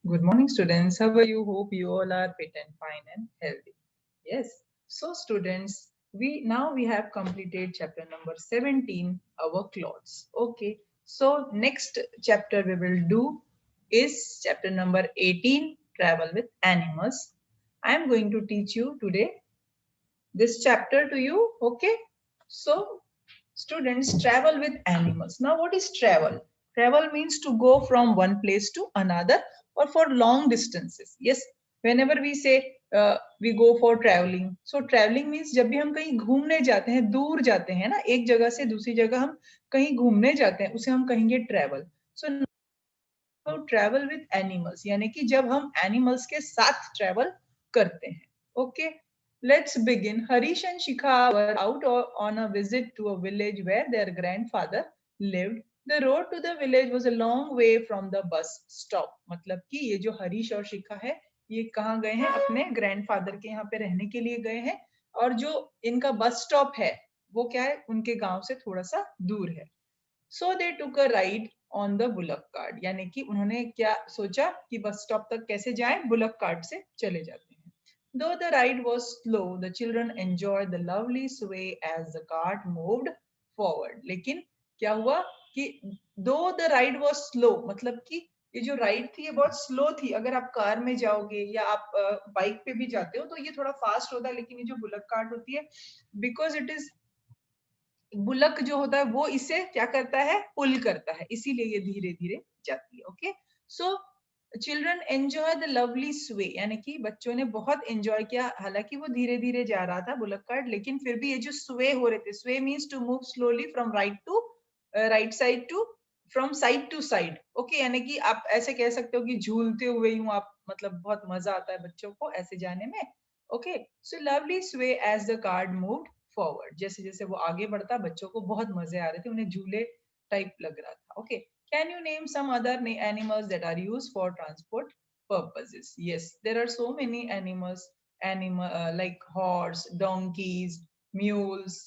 Good morning, students. How are you? Hope you all are fit and fine and healthy. Yes. So, students, we have completed chapter number 17, our clothes. Okay. So, next chapter we will do is chapter number 18, travel with animals. I am going to teach you today this chapter to you. Okay. So, students, travel with animals. Now, what is travel? Travel means to go from one place to another or for long distances. Yes, whenever we say we go for traveling, so traveling means जब भी हम कहीं घूमने जाते हैं, दूर जाते हैं ना, एक जगह से दूसरी जगह हम कहीं घूमने जाते हैं, उसे हम कहेंगे travel. So travel with animals, यानी कि जब हम animals के साथ travel करते हैं. Okay. Let's begin. Harish and Shikha were out on a visit to a village where their grandfather lived. The road to the village was a long way from the bus stop. मतलब कि ये जो हरीश और शिखा है, ये कहाँ गए हैं? अपने ग्रैंडफादर के यहाँ पे रहने के लिए गए हैं. और जो इनका बस स्टॉप है, वो क्या है? उनके गांव से थोड़ा सा दूर है. So they took a ride on the bullock cart. यानी कि उन्होंने क्या सोचा कि बस स्टॉप तक कैसे जाएं? बुलक कार्ट से चले जाते हैं. Though the ride was slow, the children enjoyed the lovely sway as the cart moved forward. लेकिन क्या हुआ कि though the ride was slow, मतलब कि ये जो राइड थी ये बहुत स्लो थी. अगर आप कार में जाओगे या आप बाइक पे भी जाते हो तो ये थोड़ा फास्ट होता है, लेकिन ये जो बुलक कार्ट होती है, बिकॉज इट इज बुलक जो होता है वो इसे क्या करता है? पुल करता है, इसीलिए ये धीरे धीरे जाती है. Okay. So children enjoy the lovely स्वे, यानी कि बच्चों ने बहुत एंजॉय किया. हालांकि वो धीरे धीरे जा रहा था बुलक कार्ट, लेकिन फिर भी ये जो स्वे हो रहे थे, sway means to move slowly from right side to from side to side. Okay, यानी कि आप ऐसे कह सकते हो कि झूलते हुए यूं आप, मतलब बहुत मजा आता है बच्चों को ऐसे जाने में. Okay. So lovely sway as the card moved forward. जैसे जैसे वो आगे बढ़ता, बच्चों को बहुत मजे आ रहे थे, उन्हें झूले टाइप लग रहा था. Okay. Can you name some other animals that are used for transport purposes? Yes, there are so many animals, like horse, donkeys, mules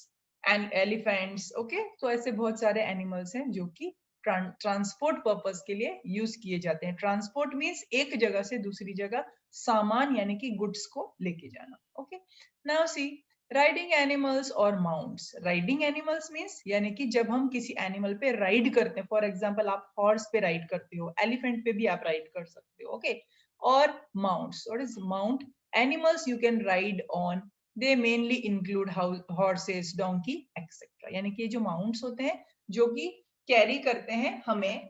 and elephants. Okay, तो ऐसे बहुत सारे animals हैं जो कि ट्रांसपोर्ट पर्पस के लिए यूज किए जाते हैं. ट्रांसपोर्ट मीन्स एक जगह से दूसरी जगह सामान यानी कि गुड्स को लेके जाना. Okay. Now see, riding animals और माउंट्स. राइडिंग एनिमल्स मीन्स यानी कि जब हम किसी एनिमल पे राइड करते हैं. फॉर एग्जांपल आप हॉर्स पे राइड करते हो, एलिफेंट पे भी आप राइड कर सकते हो. ओके. और mounts, what is mount? Animals you can ride on, they mainly include horses, donkey etcetera. यानी कि जो माउंट्स होते हैं जो कि कैरी करते हैं हमें.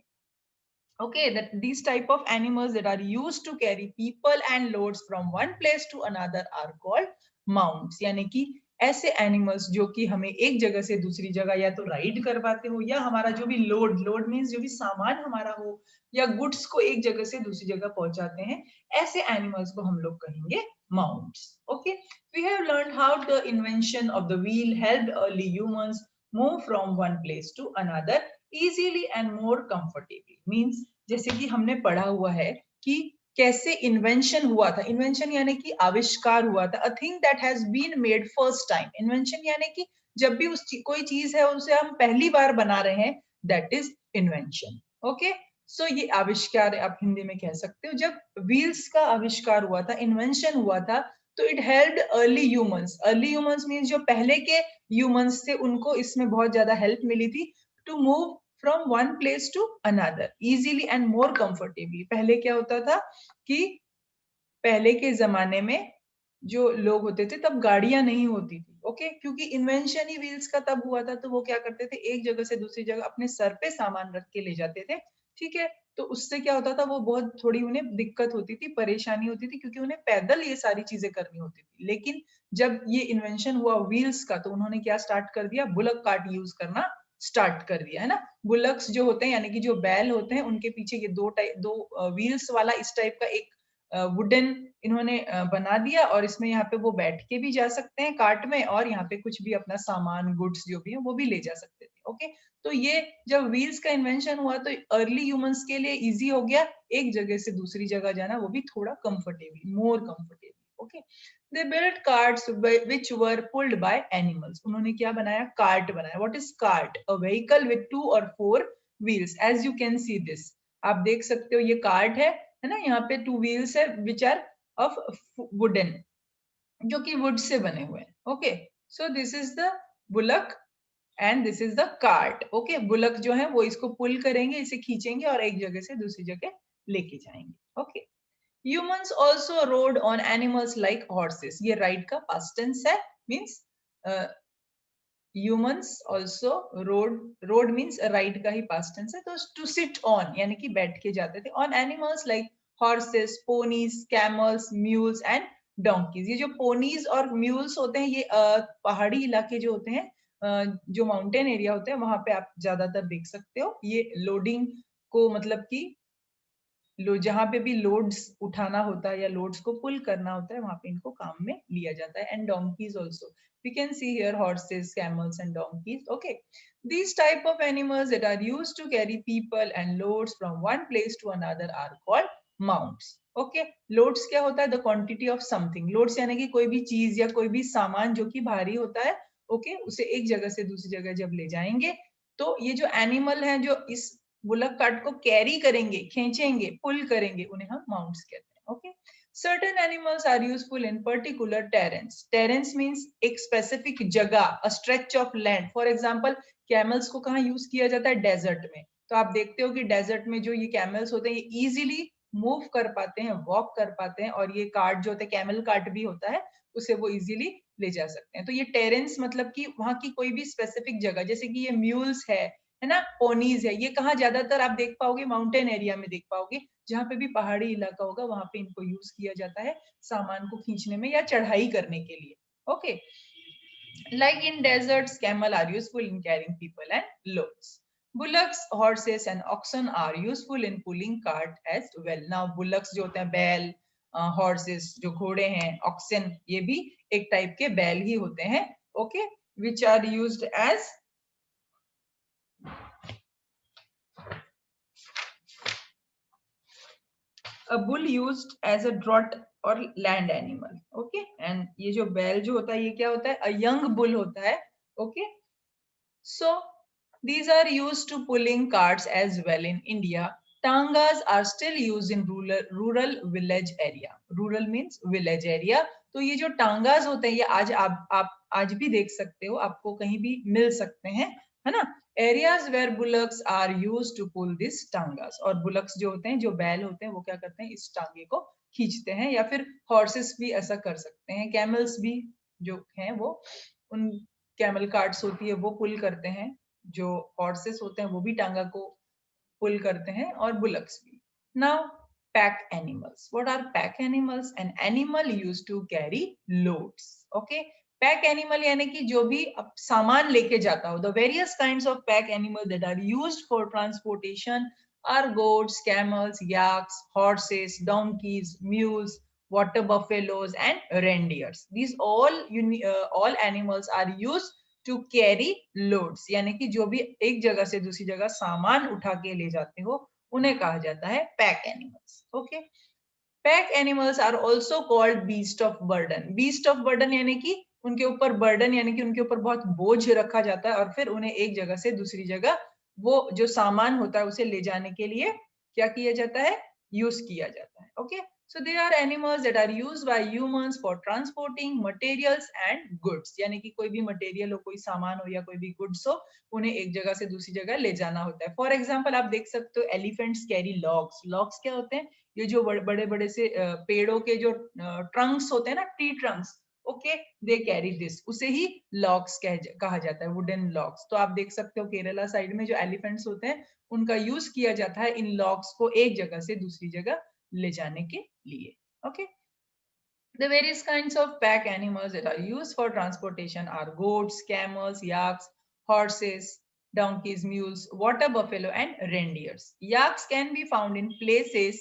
Okay, that these type of animals that are used to carry people and loads from one place to another are called mounts. यानी कि ऐसे एनिमल्स जो कि हमें एक जगह से दूसरी जगह या तो राइड करवाते हो, या हमारा जो भी लोड मीन्स जो भी सामान हमारा हो, या गुड्स को एक जगह से दूसरी जगह पहुंचाते हैं, ऐसे एनिमल्स को हम लोग कहेंगे mounts. Okay, we have learned how the invention of the wheel helped early humans move from one place to another easily and more comfortably. Means जैसे कि हमने पढ़ा हुआ है कि कैसे इन्वेंशन हुआ था. इन्वेंशन यानी कि आविष्कार हुआ था. A thing that has been made first time. Invention यानी कि जब भी कोई चीज है उसे हम पहली बार बना रहे हैं, दैट इज इन्वेंशन. ओके. सो ये आविष्कार आप हिंदी में कह सकते हो. जब व्हील्स का आविष्कार हुआ था, इन्वेंशन हुआ था, तो it helped early humans. Early humans means जो पहले के ह्यूमंस थे, उनको इसमें बहुत ज्यादा हेल्प मिली थी to move from one place to another easily and more comfortably. पहले क्या होता था कि पहले के जमाने में जो लोग होते थे तब गाड़ियां नहीं होती थी. ओके. क्योंकि इन्वेंशन ही व्हील्स का तब हुआ था, तो वो क्या करते थे, एक जगह से दूसरी जगह अपने सर पे सामान रख के ले जाते थे. ठीक है. तो उससे क्या होता था, वो बहुत थोड़ी उन्हें दिक्कत होती थी, परेशानी होती थी, क्योंकि उन्हें पैदल ये सारी चीजें करनी होती थी. लेकिन जब ये इन्वेंशन हुआ व्हील्स का, तो उन्होंने क्या स्टार्ट कर दिया, बुलक कार्ट यूज करना स्टार्ट कर दिया, है ना. बुलक्स जो होते हैं यानी कि जो बैल होते हैं, उनके पीछे ये दो व्हील्स वाला इस टाइप का एक वुडन इन्होंने बना दिया, और इसमें यहाँ पे वो बैठ के भी जा सकते हैं कार्ट में, और यहाँ पे कुछ भी अपना सामान गुड्स जो भी है वो भी ले जा सकते थे. ओके. तो ये जब व्हील्स का इन्वेंशन हुआ तो अर्ली ह्यूमंस के लिए इजी हो गया एक जगह से दूसरी जगह जाना, वो भी थोड़ा comfortable, more comfortable. Okay. They built carts which were pulled by animals. उन्होंने क्या बनाया, कार्ट बनाया. What is cart? A vehicle with 2 or 4 wheels. As you can see this, आप देख सकते हो ये कार्ट है है ना, यहाँ पे 2 व्हील्स है विच आर ऑफ वुडन, जो कि वुड से बने हुए हैं। Okay, so this is the bullock and this is the cart. Okay, bullock जो है वो इसको पुल करेंगे, इसे खींचेंगे और एक जगह से दूसरी जगह लेके जाएंगे। Okay, humans also road on animals like horses, ये राइड का पास्ट टेंस है, means humans also road means ride का ही पास्ट टेंस है, तो टू सिट ऑन यानी कि बैठ के जाते थे, on animals like horses, ponies, camels, mules and donkeys. ये जो पोनीज और म्यूल्स होते हैं ये पहाड़ी इलाके जो होते हैं, जो माउंटेन एरिया होते हैं वहां पे आप ज्यादातर देख सकते हो। ये लोडिंग को मतलब कि जहां पे भी लोड्स उठाना होता है या लोड्स को पुल करना होता है वहां पे इनको काम में लिया जाता है। And donkey's also, we can see here horses, camels and donkeys. Okay, these type of animals that are used to carry people and loads from one place to another are called mounts. Okay, loads क्या होता है? The quantity of something. Loads यानी कि कोई भी चीज या कोई भी सामान जो कि भारी होता है, okay, उसे एक जगह से दूसरी जगह जब ले जाएंगे, तो ये जो एनिमल है जो इस बुलक कार्ट को कैरी करेंगे, खींचेंगे, पुल करेंगे, उन्हें हम माउंट्स कहते हैं। Okay, certain animals are useful in particular terrains. Terrains means एक specific जगह, a stretch of land. For example, camels को कहाँ यूज किया जाता है? डेजर्ट में। तो आप देखते हो कि डेजर्ट में जो ये कैमल्स होते हैं ये इजीली मूव कर पाते हैं, वॉक कर पाते हैं, और ये कार्ट जो होता है, कैमल कार्ट भी होता है, उसे वो इजीली ले जा सकते हैं। तो ये टेरेंस मतलब कि वहां की कोई भी स्पेसिफिक जगह, जैसे कि ये म्यूल्स है ना, पोनीज है, ये कहाँ ज्यादातर आप देख पाओगे? माउंटेन एरिया में देख पाओगे, जहां पे भी पहाड़ी इलाका होगा वहां पे इनको यूज किया जाता है सामान को खींचने में या चढ़ाई करने के लिए। Okay, like in deserts, camel are useful in carrying people and loads. Bullocks, horses and oxen are useful in pulling cart as well. Now bullocks जो होते हैं बैल, horses जो घोड़े हैं, oxen ये भी एक टाइप के बैल ही होते हैं। Okay, which are used as a bull used as a draught और लैंड एनिमल। ओके, एंड ये जो बैल जो होता है ये क्या होता है? अ यंग बुल होता है। Okay, so these are used to pulling carts as well in India. Tangas are still used in rural village area. Rural means village area. तो ये जो टांगास होते हैं ये आज आप आज भी देख सकते हो, आपको कहीं भी मिल सकते हैं, है ना। Areas where bullocks are use to pull this tongas, और बुलक्स जो होते हैं, जो बैल होते हैं, वो क्या करते हैं? इस टांगे को खींचते हैं, या फिर हॉर्सेस भी ऐसा कर सकते हैं, कैमल्स भी जो हैं वो उन कैमल कार्ट्स होती है वो पुल करते हैं, जो हॉर्सेस होते हैं वो भी टांगा को पुल करते हैं, और बुलक्स भी। Now pack animals, what are pack animals? An animal used to carry loads. Okay, pack animal यानी कि जो भी सामान लेके जाता हो। The various kinds of pack animal that are used for transportation are goats, camels, yaks, horses, donkeys, mules, water buffaloes and reindeers. These all animals are used to carry loads. यानी कि जो भी एक जगह से दूसरी जगह सामान उठा के ले जाते हो उन्हें कहा जाता है pack animals. Okay, pack animals are also called beast of burden. Beast of burden यानी कि उनके ऊपर बर्डन यानी कि उनके ऊपर बहुत बोझ रखा जाता है, और फिर उन्हें एक जगह से दूसरी जगह वो जो सामान होता है उसे ले जाने के लिए क्या किया जाता है? यूज किया जाता है। Okay, so they are animals that are used by humans for transporting materials and goods. यानी कि कोई भी मटेरियल हो, कोई सामान हो या कोई भी गुड्स हो, उन्हें एक जगह से दूसरी जगह ले जाना होता है। फॉर एग्जाम्पल आप देख सकते हो एलिफेंट्स कैरी लॉग्स। लॉग्स क्या होते हैं? ये जो बड़े बड़े से पेड़ों के जो ट्रंक्स होते हैं ना, tree Trunks, okay, they carry this, उसे ही लॉग्स कहा जाता है, वुडन लॉग्स। तो आप देख सकते हो केरला साइड में जो एलिफेंट्स होते हैं उनका यूज किया जाता है इन लॉग्स को एक जगह से दूसरी जगह ले जाने के लिए। Okay, the various kinds of pack animals that are used for transportation are goats, camels, yaks, horses, donkeys, mules, water buffalo and reindeers. Yaks can be found in places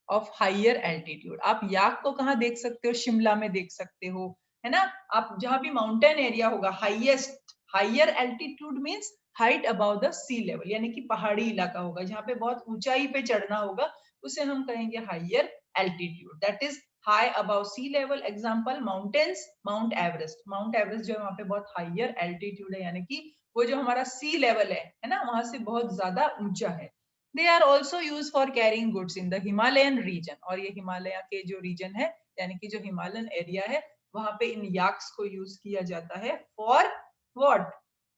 of higher altitude. आप याक को कहाँ देख सकते हो? शिमला में देख सकते हो, है ना। आप जहाँ भी माउंटेन एरिया होगा, highest, higher altitude means height above the sea level, यानी कि पहाड़ी इलाका होगा जहाँ पे बहुत ऊंचाई पे चढ़ना होगा, उसे हम कहेंगे higher altitude, that is high above sea level. Example mountains, mount Everest. Mount Everest जो है वहां पे बहुत हायर एल्टीट्यूड है, यानी कि वो जो हमारा सी लेवल है ना, वहां से बहुत ज्यादा ऊंचा है। They are also use for carrying goods in the Himalayan region, और ये हिमालय के जो रीजन है यानी कि जो हिमालयन एरिया है वहां पे इन याक्स को यूज किया जाता है for what,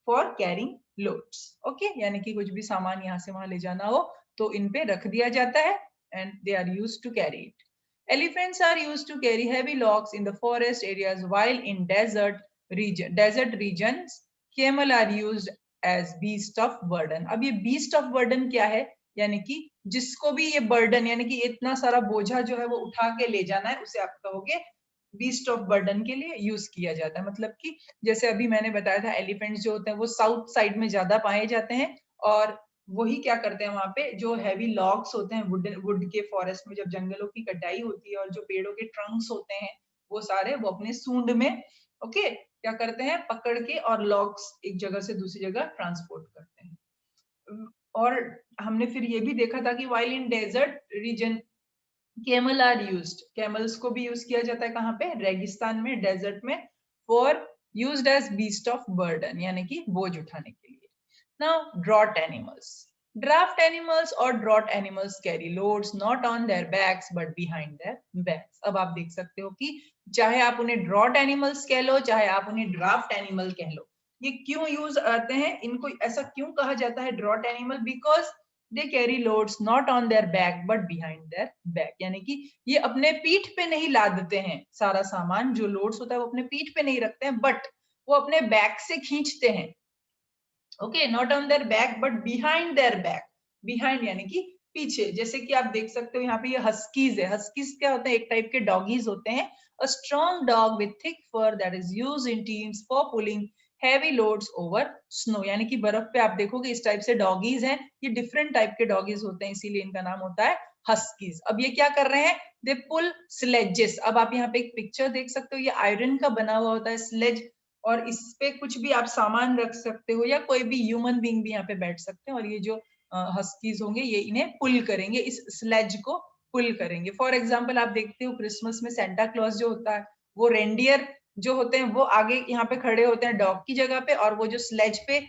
for carrying loads. Okay, यानी कि कुछ भी सामान यहाँ से वहां ले जाना हो तो इन पे रख दिया जाता है and they are used to carry it. Elephants are used to carry heavy logs in the forest areas, while in desert regions, camel are used as beast of burden। अब ये beast of burden क्या है, यानी कि जिसको भी ये burden यानी कि इतना सारा बोझा जो है वो उठा के ले जाना है, उसे आप कहोगे बीस्ट ऑफ बर्डन के लिए यूज किया जाता है। मतलब कि जैसे अभी मैंने बताया था एलिफेंट्स जो होते हैं वो साउथ साइड में ज्यादा पाए जाते हैं, और वही क्या करते हैं वहां पे जो हैवी लॉग्स होते हैं वुड के फॉरेस्ट में, जब जंगलों की कटाई होती है और जो पेड़ों के ट्रंक्स होते हैं वो सारे वो अपने सूंड में ओके क्या करते हैं पकड़ के और लॉग्स एक जगह से दूसरी जगह ट्रांसपोर्ट करते हैं। और हमने फिर ये भी देखा था कि while in desert region camel are used, camels को भी यूज किया जाता है कहाँ पे, रेगिस्तान में, डेजर्ट में, for used as beast of burden यानी कि बोझ उठाने के लिए। Now draught animals, draft animals और draught animals carry loads not on their backs but behind their backs. अब आप देख सकते हो कि चाहे आप उन्हें ड्रॉट एनिमल्स कह लो चाहे आप उन्हें ड्राफ्ट एनिमल कह लो, ये क्यों यूज आते हैं, इनको ऐसा क्यों कहा जाता है draught animal, because they carry loads not on their back but behind their back, यानी कि ये अपने पीठ पे नहीं लादते हैं सारा सामान, जो लोड्स होता है वो अपने पीठ पे नहीं रखते हैं बट वो अपने बैक से खींचते हैं। Okay, not on their back but behind their back, behind यानी कि पीछे। जैसे कि आप देख सकते हो यहाँ पे ये हस्कीज है, हस्कीज क्या होते हैं, एक टाइप के डॉगीज होते हैं, a strong dog with thick for that is used in teams for pulling heavy loads over snow, यानी कि बर्फ पे आप देखोगे इस टाइप से डॉगीज हैं, ये डिफरेंट टाइप के डॉगीज होते हैं इसीलिए इनका नाम होता है हस्कीज। अब ये क्या कर रहे हैं, दे पुल स्लेजेस। अब आप यहाँ पे एक पिक्चर देख सकते हो, ये आयरन का बना हुआ होता है स्लेज, और इस पे कुछ भी आप सामान रख सकते हो या कोई भी ह्यूमन बीइंग भी यहाँ पे बैठ सकते हैं, और ये जो हस्कीज होंगे ये इन्हें पुल करेंगे, इस स्लेज को पुल करेंगे। फॉर एग्जाम्पल आप देखते हो क्रिसमस में सेंटा क्लॉज जो होता है वो रेंडियर जो होते हैं वो आगे यहाँ पे खड़े होते हैं डॉग की जगह पे, और वो जो स्लेज पे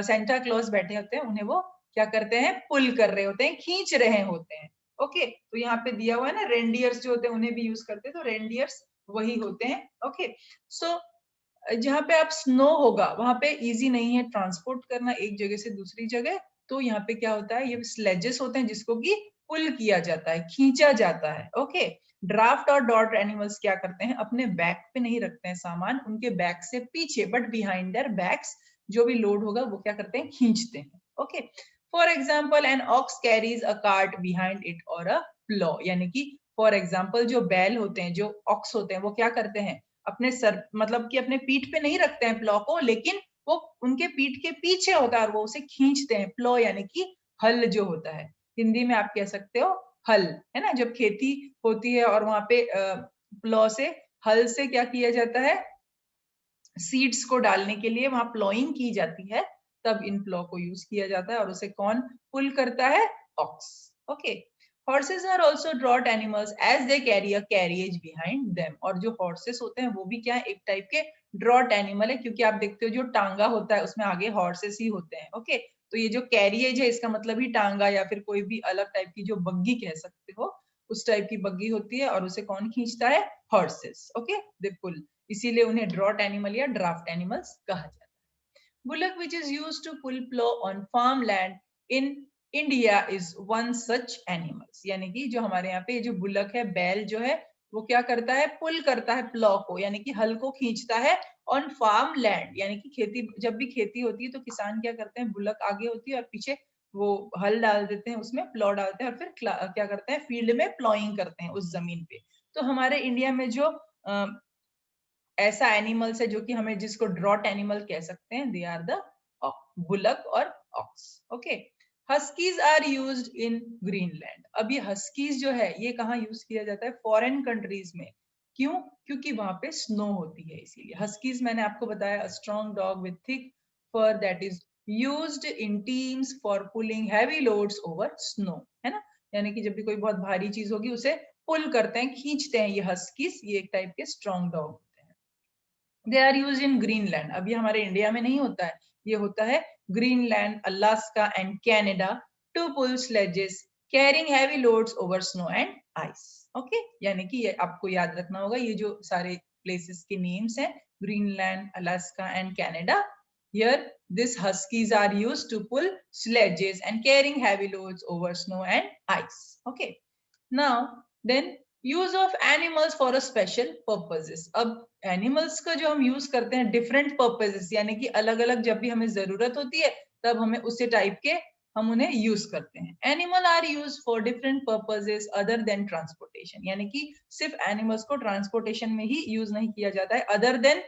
सेंटा क्लॉज बैठे होते हैं उन्हें वो क्या करते हैं, पुल कर रहे होते हैं, खींच रहे होते हैं। ओके, तो यहाँ पे दिया हुआ है ना रेंडियर्स जो होते हैं उन्हें भी यूज करते हैं, तो रेंडियर्स वही होते हैं। ओके, सो जहाँ पे आप स्नो होगा वहां पे इजी नहीं है ट्रांसपोर्ट करना एक जगह से दूसरी जगह, तो यहाँ पे क्या होता है, ये स्लेजेस होते हैं जिसको कि पुल किया जाता है, खींचा जाता है। ओके, ड्राफ्ट और डॉट एनिमल्स क्या करते हैं, अपने बैक पे नहीं रखते हैं सामान, उनके बैक से पीछे बट बिहाइंड देयर बैक्स, जो भी लोड होगा वो क्या करते हैं, खींचते हैं। Okay, for example an ox carries a cart behind it और अ प्लो, यानी कि फॉर एग्जाम्पल जो बैल होते हैं, जो ऑक्स होते हैं, वो क्या करते हैं, अपने सर मतलब कि अपने पीठ पे नहीं रखते हैं प्लॉ को, लेकिन वो उनके पीठ के पीछे होता है और वो उसे खींचते हैं। प्लॉ यानी कि हल जो होता है, हिंदी में आप कह सकते हो हल, है ना, जब खेती होती है और वहां पे प्लॉ से, हल से क्या किया जाता है, सीड्स को डालने के लिए वहां प्लॉइंग की जाती है, तब इन प्लॉ को यूज किया जाता है और उसे कौन पुल करता है, ox. Okay, horses are also draught animals as they carry a carriage behind them, और जो हॉर्सेस होते हैं वो भी क्या है, एक टाइप के ड्रॉट एनिमल है, क्योंकि आप देखते हो जो टांगा होता है उसमें आगे हॉर्सेस ही होते हैं। ओके, तो ये जो कैरिएज है इसका मतलब ही टांगा या फिर कोई भी अलग टाइप की जो बग्गी कह सकते हो, उस टाइप की बग्गी होती है और उसे कौन खींचता है, हॉर्सेस। ओके, दे पुल, इसीलिए उन्हें ड्रॉट एनिमल या ड्राफ्ट एनिमल्स कहा जाता है। Bullock, which is used to pull plow on farmland in India, is one such animals, यानी कि जो हमारे यहाँ पे जो बुलक है, बैल जो है वो क्या करता है, पुल करता है प्लॉ को, यानी कि हल को खींचता है, ऑन फार्म लैंड, यानी कि खेती, जब भी खेती होती है तो किसान क्या करते हैं, बुलक आगे होती है और पीछे वो हल डाल देते हैं, उसमें प्लॉ डालते हैं और फिर क्या करते हैं, फील्ड में प्लॉइंग करते हैं उस जमीन पे। तो हमारे इंडिया में जो ऐसा एनिमल्स है जो कि हमें जिसको ड्रॉट एनिमल कह सकते हैं, दे आर द बुलक और ox. Okay, huskies are used in Greenland. अब ये हस्कीज जो है ये कहाँ यूज किया जाता है, फॉरेन कंट्रीज में। क्यों, क्योंकि वहां पे स्नो होती है इसीलिए। हस्कीज मैंने आपको बताया, strong dog with thick for that is used in teams for pulling heavy loads over snow, है ना, यानी कि जब भी कोई बहुत भारी चीज होगी उसे पुल करते हैं, खींचते हैं ये हस्कीज, ये एक टाइप के strong dog. They are use in Greenland. अब ये हमारे इंडिया में नहीं होता है, ये होता है Greenland, Alaska and Canada, to pull sledges carrying heavy loads over snow and ice. Okay, यानी कि ये आपको याद रखना होगा, ये जो सारे places के names हैं, Greenland, Alaska and Canada. Here these huskies are used to pull sledges and carrying heavy loads over snow and ice. Okay, now then use of animals for a special purposes. अब animals का जो हम use करते हैं different purposes, यानी कि अलग अलग जब भी हमें जरूरत होती है तब हमें उसी टाइप के हम उन्हें यूज करते हैं. Animal are use for different purposes other than transportation, यानी कि सिर्फ एनिमल्स को ट्रांसपोर्टेशन में ही यूज नहीं किया जाता है. Other than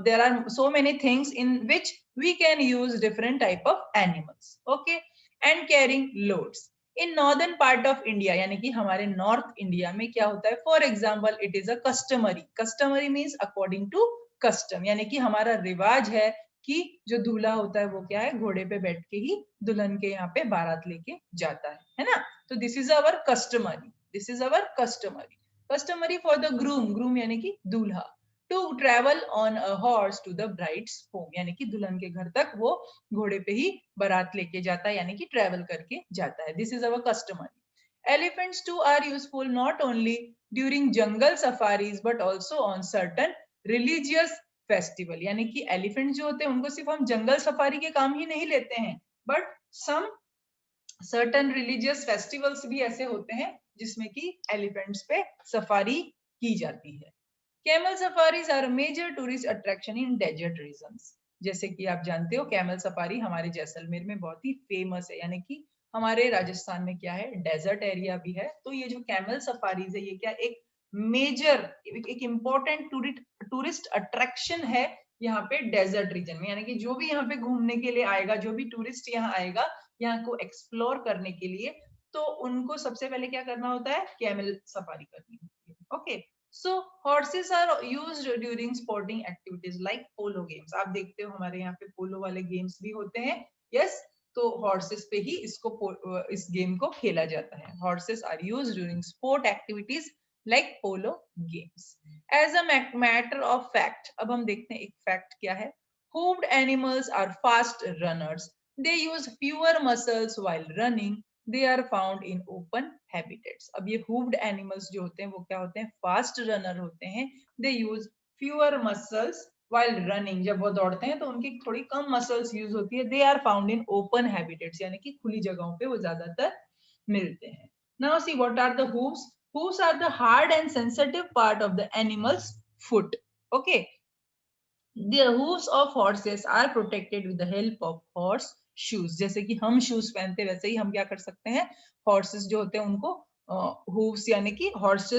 there are so many things in which we can use different type of animals. Okay, and carrying loads in northern part of India, यानी कि हमारे नॉर्थ इंडिया में क्या होता है, for example it is a customary. Customary means according to custom, यानी कि हमारा रिवाज है कि जो दूल्हा होता है वो क्या है, घोड़े पे बैठ के ही दुल्हन के यहाँ पे बारात लेके जाता है ना. तो this is our customary, this is our customary. Customary for the groom, groom यानी कि दूल्हा, to travel on a horse to the bride's home, यानी कि दुल्हन के घर तक वो घोड़े पे ही बारात लेके जाता है, यानी कि ट्रेवल करके जाता है. This is our customary. Elephants too are useful not only during jungle safaris but also on certain religious festival, यानी कि एलिफेंट जो होते हैं उनको सिर्फ हम जंगल सफारी के काम ही नहीं लेते हैं, but some certain religious festivals भी ऐसे होते हैं जिसमें कि एलिफेंट्स पे सफारी की जाती है. Camel safaris are major tourist attraction in desert regions. जैसे कि आप जानते हो कैमल सफारी हमारे जैसलमेर में बहुत ही फेमस है, यानी कि हमारे राजस्थान में क्या है, डेजर्ट एरिया भी है. तो ये जो कैमल सफारीज है ये क्या एक मेजर, एक इम्पोर्टेंट टूरिस्ट अट्रैक्शन है यहाँ पे डेजर्ट रीजन में. यानी कि जो भी यहाँ पे घूमने के लिए आएगा, जो भी टूरिस्ट यहाँ आएगा यहाँ को एक्सप्लोर करने के लिए, तो उनको सबसे पहले क्या करना होता है, कैमल सफारी करनी होती है. Okay, so horses are used during sporting activities like polo games. आप देखते हो हमारे यहाँ पे पोलो वाले गेम्स भी होते हैं. यस, तो हॉर्सेस पे ही इस गेम को खेला जाता है. Horses are used during sport activities like polo games. As a matter of fact, अब हम देखते हैं एक fact क्या है. Hoofed animals are fast runners. They use fewer muscles while running. They are found in open habitats. अब ये hoofed animals जो होते हैं वो क्या होते हैं, fast runner होते हैं. They use fewer muscles while running. जब वो दौड़ते हैं तो उनकी थोड़ी कम muscles use होती है. They are found in open habitats, यानी कि खुली जगहों पे वो ज्यादातर मिलते हैं. Now see what are the hooves. Hooves are the hard and sensitive part of the animal's foot. Okay. The hooves of horses are protected with the help of horse shoes. जैसे कि हम shoes पहनते वैसे ही हम क्या कर सकते हैं, horses जो होते हैं उनको hooves यानी कि horse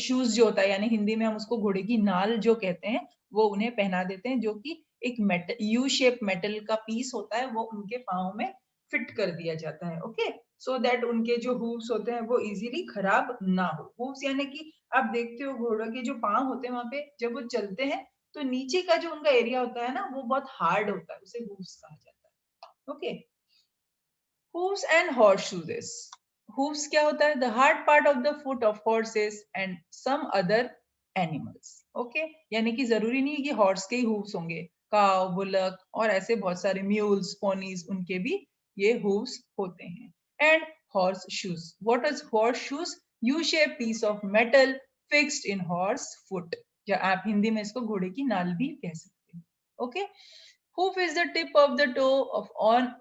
shoes जो होता है, यानी हिंदी में हम उसको घोड़े की नाल जो कहते हैं वो उन्हें पहना देते हैं, जो कि एक मेटल यू शेप मेटल का पीस होता है, वो उनके पाँव में फिट कर दिया जाता है. ओके, सो दैट उनके जो हूव्स होते हैं वो इजीली खराब ना हो. हूव्स यानी कि आप देखते हो घोड़ों के जो पाँव होते हैं वहां पे जब वो चलते हैं तो नीचे का जो उनका एरिया होता है ना वो बहुत हार्ड होता है, उसे हूव्स कहा जाता है. Okay, hooves and horse shoes. Hooves क्या होता है, the hard part of the foot of horses and some other animals. Okay, यानी कि जरूरी नहीं है कि हॉर्स के ही हूव्स होंगे, काव, बुलक और ऐसे बहुत सारे म्यूल्स, पोनीज, उनके भी ये हूव्स होते हैं. And horse shoes. What is horse shoes? U shape piece of metal fixed in horse foot, या आप हिंदी में इसको घोड़े की नाल भी कह सकते हैं. Okay, hoof is the tip of the toe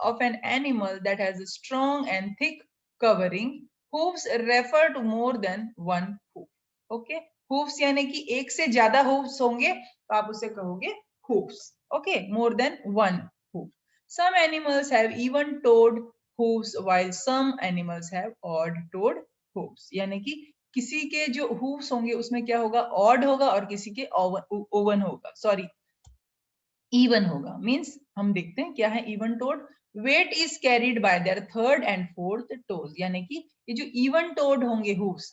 of an animal that has a strong and thick covering. Hoofs refer to more than one hoof. Okay, hoofs यानी कि एक से ज्यादा hoofs होंगे तो आप उसे कहोगे hoofs. Okay, more than one hoof. Some animals have even toed hooves while some animals have odd-toed hooves. यानी कि किसी के जो hooves होंगे उसमें क्या होगा, odd होगा और किसी के oven होगा, सॉरी even होगा. मीन्स हम देखते हैं क्या है even toed. Weight is carried by their third and fourth toes. यानी कि ये जो even toed होंगे hooves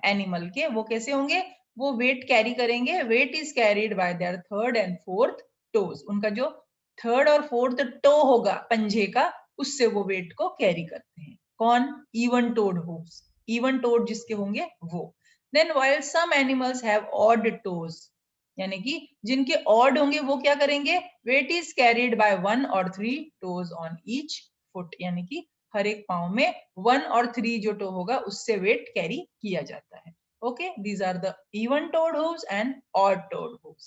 एनिमल के वो कैसे होंगे, वो वेट कैरी करेंगे. Weight is carried by their third and fourth toes. उनका जो थर्ड और फोर्थ टो होगा पंजे का, उससे वो वेट को कैरी करते हैं. कौन? Even toed hooves. Even toed जिसके होंगे वो. Then while some animals have odd toes, यानी कि जिनके ऑड होंगे वो क्या करेंगे, weight is carried by 1 or 3 toes on each foot. यानी कि हर एक पाँव में 1 और 3 जो टो होगा उससे वेट कैरी किया जाता है. Okay, these are the even toed hooves and odd toed hooves.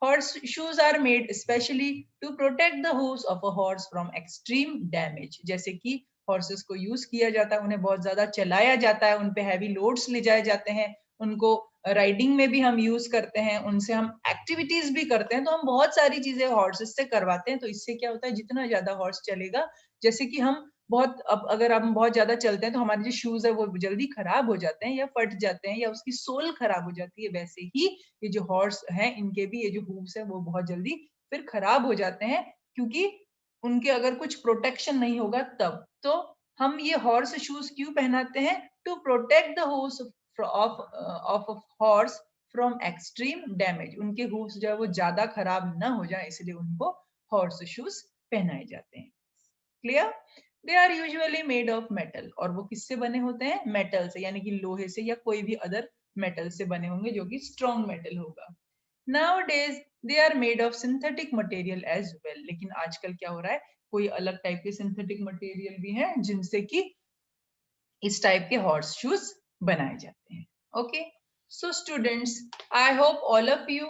Horseshoes are made especially to protect the hooves of a horse from extreme damage. जैसे कि horses को use किया जाता है, उन्हें बहुत ज्यादा चलाया जाता है, उन पे heavy loads ले जाए जाते हैं, उनको राइडिंग में भी हम यूज करते हैं, उनसे हम एक्टिविटीज भी करते हैं, तो हम बहुत सारी चीजें हॉर्सेस से करवाते हैं. तो इससे क्या होता है, जितना ज्यादा हॉर्स चलेगा, जैसे कि हम बहुत, अब अगर हम बहुत ज्यादा चलते हैं तो हमारे जो शूज है वो जल्दी खराब हो जाते हैं या फट जाते हैं या उसकी सोल खराब हो जाती है, वैसे ही ये जो हॉर्स हैं इनके भी ये जो हूव्स है वो बहुत जल्दी फिर खराब हो जाते हैं, क्योंकि उनके अगर कुछ प्रोटेक्शन नहीं होगा तब. तो हम ये हॉर्स शूज क्यों पहनाते हैं? To protect the hooves of horse from extreme damage. उनके हूव्स जो है वो ज्यादा खराब ना हो जाए, इसलिए उनको हॉर्स शूज पहनाए जाते हैं. Clear? They are usually made of metal. और वो किससे बने होते हैं? मेटल से, यानी कि लोहे से या कोई भी अदर मेटल से बने होंगे जो कि स्ट्रॉन्ग मेटल होगा. Nowadays they are made of synthetic material as well. लेकिन आजकल क्या हो रहा है, कोई अलग टाइप के सिंथेटिक मटेरियल भी हैं जिनसे कि इस टाइप के हॉर्स शूज बनाए जाते हैं. Okay, so students, I hope all of you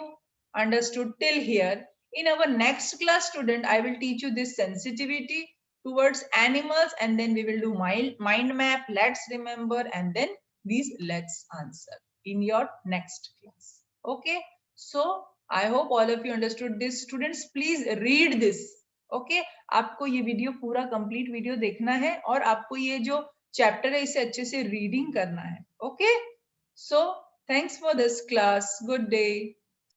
understood till here. In our next class, student, I will teach you this sensitivity towards animals, and then we will do mind map, let's remember, and then these let's answer in your next class. Okay, so I hope all of you understood this. Students, please read this. Okay, आपको ये video पूरा complete video देखना है और आपको ये जो chapter है इसे अच्छे से रीडिंग करना है. Okay, so thanks for this class. Good day.